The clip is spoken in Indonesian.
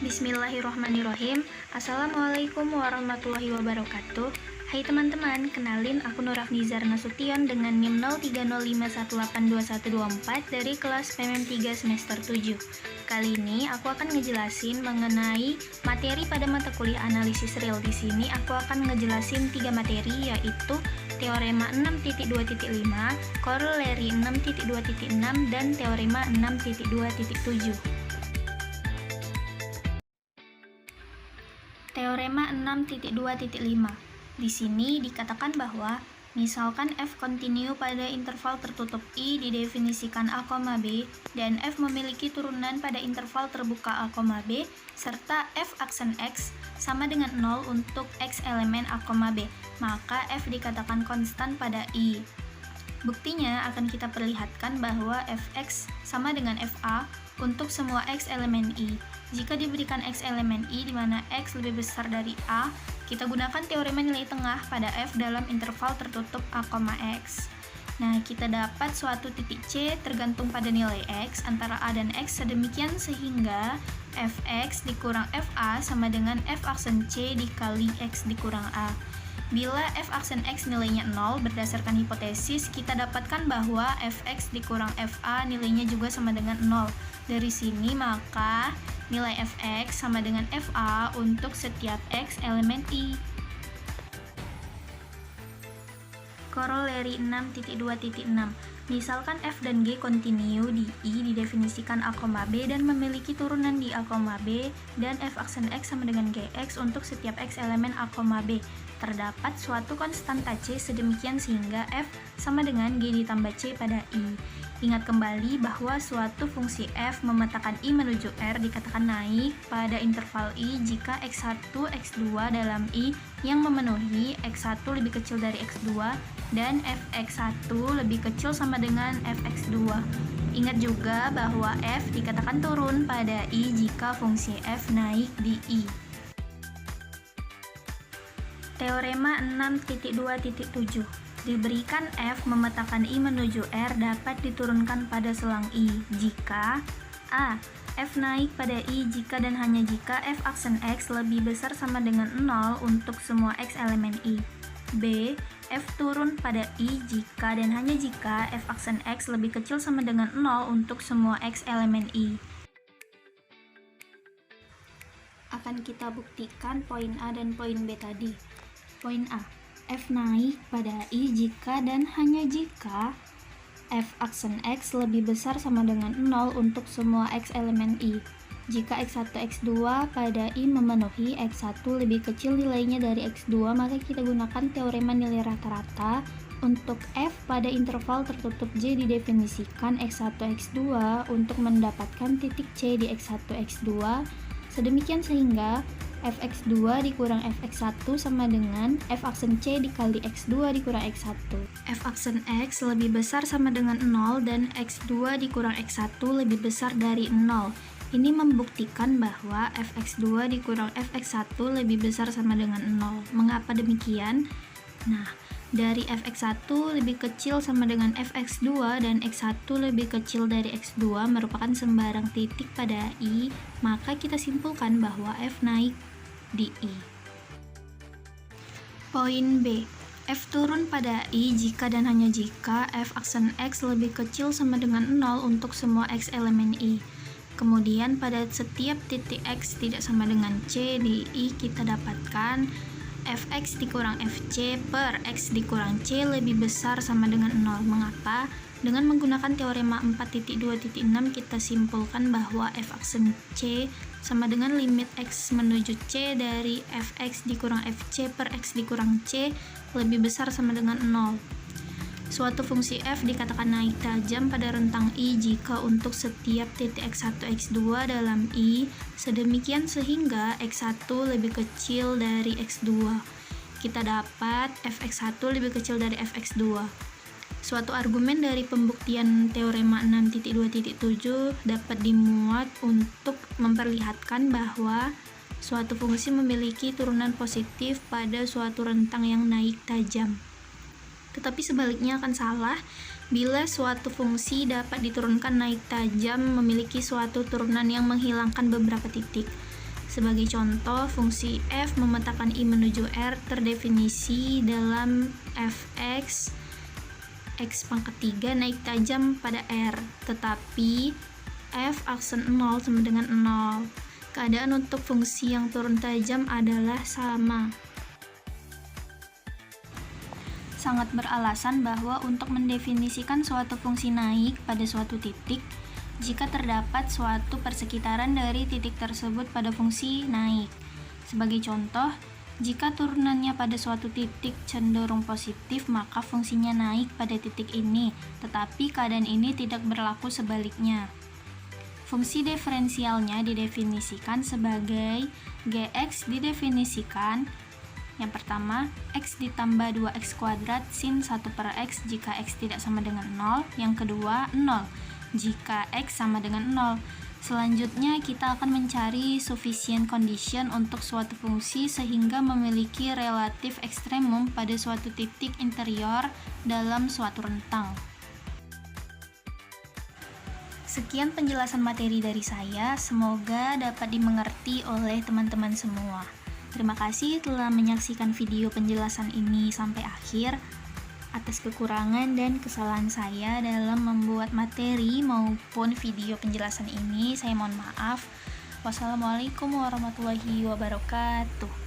Bismillahirrahmanirrahim. Assalamualaikum warahmatullahi wabarakatuh. Hai teman-teman, kenalin aku Nurafnizar Nasution dengan NIM 0305182124 dari kelas PMM 3 semester 7. Kali ini aku akan ngejelasin mengenai materi pada mata kuliah analisis real. Di sini aku akan ngejelasin 3 materi, yaitu Teorema 6.2.5, Corollary 6.2.6, dan Teorema 6.2.7. Teorema 6.2.5. Di sini dikatakan bahwa misalkan f kontinu pada interval tertutup I didefinisikan A, B, dan f memiliki turunan pada interval terbuka A, B, serta f aksen x sama dengan 0 untuk x elemen A, B, maka f dikatakan konstan pada I. Buktinya akan kita perlihatkan bahwa fx sama dengan fa untuk semua x elemen I. Jika diberikan x elemen I di mana x lebih besar dari A, kita gunakan teorema nilai tengah pada f dalam interval tertutup A, x. Nah, kita dapat suatu titik C tergantung pada nilai x antara A dan x sedemikian sehingga fx dikurang fa sama dengan f aksen C dikali x dikurang A. Bila f aksen x nilainya 0, berdasarkan hipotesis, kita dapatkan bahwa fx dikurang fa nilainya juga sama dengan 0. Dari sini maka nilai fx sama dengan fa untuk setiap x elemen I. Corollary 6.2.6. Misalkan f dan g kontinu di I didefinisikan A, B dan memiliki turunan di A, B, dan f aksen x sama dengan gx untuk setiap x elemen A, B. Terdapat suatu konstanta C sedemikian sehingga f sama dengan g ditambah c pada I. Ingat kembali bahwa suatu fungsi f memetakan I menuju R dikatakan naik pada interval I jika x1, x2 dalam I yang memenuhi x1 lebih kecil dari x2 dan fx1 lebih kecil sama dengan fx2. Ingat juga bahwa f dikatakan turun pada I jika fungsi f naik di I. Teorema 6.2.7. Diberikan f memetakan I menuju R dapat diturunkan pada selang I jika a. F naik pada I jika dan hanya jika f aksen x lebih besar sama dengan 0 untuk semua x elemen I. B. F turun pada I jika dan hanya jika f aksen x lebih kecil sama dengan 0 untuk semua x elemen I. Akan kita buktikan poin A dan poin B tadi. Poin A. F naik pada I jika dan hanya jika f aksen x lebih besar sama dengan 0 untuk semua x elemen I. Jika x1, x2 pada I memenuhi x1 lebih kecil nilainya dari x2, maka kita gunakan teorema nilai rata-rata untuk f pada interval tertutup J didefinisikan x1, x2 untuk mendapatkan titik C di x1, x2 sedemikian sehingga fx2 dikurang fx1 sama dengan f aksen C dikali x2 dikurang x1. F aksen x lebih besar sama dengan 0 dan x2 dikurang x1 lebih besar dari 0. Ini membuktikan bahwa fx2 dikurang fx1 lebih besar sama dengan 0. Mengapa demikian? Nah, dari fx1 lebih kecil sama dengan fx2 dan x1 lebih kecil dari x2 merupakan sembarang titik pada I, maka kita simpulkan bahwa f naik di I. Poin B. F turun pada I jika dan hanya jika f aksen x lebih kecil sama dengan 0 untuk semua x elemen I. Kemudian pada setiap titik x tidak sama dengan C di I kita dapatkan fx dikurang fc per x dikurang c lebih besar sama dengan 0. Mengapa? Dengan menggunakan teorema 4.2.6 kita simpulkan bahwa f aksen c sama dengan limit x menuju c dari fx dikurang fc per x dikurang c lebih besar sama dengan 0. Suatu fungsi f dikatakan naik tajam pada rentang I jika untuk setiap titik x1, x2 dalam I sedemikian sehingga x1 lebih kecil dari x2. Kita dapat fx1 lebih kecil dari fx2. Suatu argumen dari pembuktian teorema 6.2.7 dapat dimuat untuk memperlihatkan bahwa suatu fungsi memiliki turunan positif pada suatu rentang yang naik tajam. Tetapi sebaliknya akan salah bila suatu fungsi dapat diturunkan naik tajam memiliki suatu turunan yang menghilangkan beberapa titik. Sebagai contoh, fungsi f memetakan I menuju R terdefinisi dalam fx x pangkat 3 naik tajam pada R, tetapi f aksen 0 sama dengan 0. Keadaan untuk fungsi yang turun tajam adalah sama. Sangat beralasan bahwa untuk mendefinisikan suatu fungsi naik pada suatu titik, jika terdapat suatu persekitaran dari titik tersebut pada fungsi naik. Sebagai contoh, jika turunannya pada suatu titik cenderung positif, maka fungsinya naik pada titik ini, tetapi keadaan ini tidak berlaku sebaliknya. Fungsi diferensialnya didefinisikan sebagai Gx didefinisikan yang pertama, x ditambah 2x kuadrat sin 1 per x jika x tidak sama dengan 0. Yang kedua, 0 jika x sama dengan 0. Selanjutnya, kita akan mencari sufficient condition untuk suatu fungsi sehingga memiliki relatif ekstremum pada suatu titik interior dalam suatu rentang. Sekian penjelasan materi dari saya, semoga dapat dimengerti oleh teman-teman semua. Terima kasih telah menyaksikan video penjelasan ini sampai akhir. Atas kekurangan dan kesalahan saya dalam membuat materi maupun video penjelasan ini, saya mohon maaf. Wassalamualaikum warahmatullahi wabarakatuh.